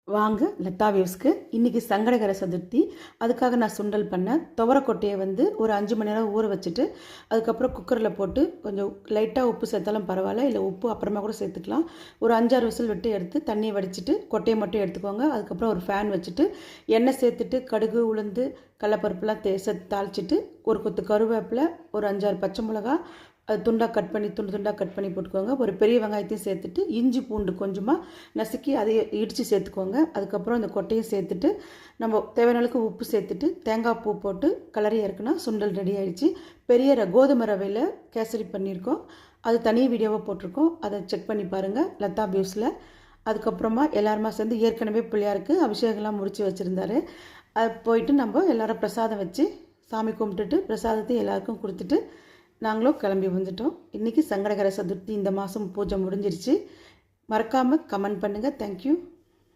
வாங்க லதா வியூஸ்க்கு இன்றைக்கி சங்கடகர சதுர்த்தி. அதுக்காக நான் சுண்டல் பண்ணேன். துவரக்கொட்டையை ஒரு 5 மணி நேரம் ஊற வச்சுட்டு அதுக்கப்புறம் குக்கரில் போட்டு கொஞ்சம் லைட்டாக உப்பு சேர்த்தாலும் பரவாயில்ல, இல்லை உப்பு அப்புறமா கூட சேர்த்துக்கலாம். ஒரு 5-6 விசில் விட்டு எடுத்து தண்ணியை வடிச்சிட்டு கொட்டையை மட்டும் எடுத்துக்கோங்க. அதுக்கப்புறம் ஒரு ஃபேன் வச்சுட்டு எண்ணெய் சேர்த்துட்டு கடுகு உளுந்து கடலப்பருப்புலாம் சேர்த்து தாளிச்சிட்டு ஒரு கொத்து கருவேப்பிலை, ஒரு 5-6 பச்சை மிளகா அது துண்டாக கட் பண்ணி துண்டாக கட் பண்ணி போட்டுக்கோங்க. ஒரு பெரிய வெங்காயத்தையும் சேர்த்துட்டு இஞ்சி பூண்டு கொஞ்சமாக நசுக்கி அதை இடித்து சேர்த்துக்கோங்க. அதுக்கப்புறம் இந்த கொட்டையும் சேர்த்துட்டு நம்ம தேவையான அளவுக்கு உப்பு சேர்த்துட்டு தேங்காய் பூ போட்டு கலரி இறக்குனா சுண்டல் ரெடி ஆகிடுச்சு. பெரிய கோதுமை ரவையில் கேசரி பண்ணியிருக்கோம். அது தனி வீடியோவாக போட்டிருக்கோம், அதை செக் பண்ணி பாருங்கள் லதா வியூஸில். அதுக்கப்புறமா எல்லாருமா சேர்ந்து ஏற்கனவே பிள்ளையாருக்கு அபிஷேகம்லாம் முடித்து வச்சுருந்தாரு. அது போயிட்டு நம்ம எல்லோரும் பிரசாதம் வச்சு சாமி கும்பிட்டுட்டு பிரசாதத்தை எல்லாருக்கும் கொடுத்துட்டு நாங்களும் கிளம்பி வந்துட்டோம். இன்றைக்கி சங்கடகர சதுர்த்தி, இந்த மாதம் பூஜை முடிஞ்சிருச்சு. மறக்காமல் கமெண்ட் பண்ணுங்கள். தேங்க்யூ.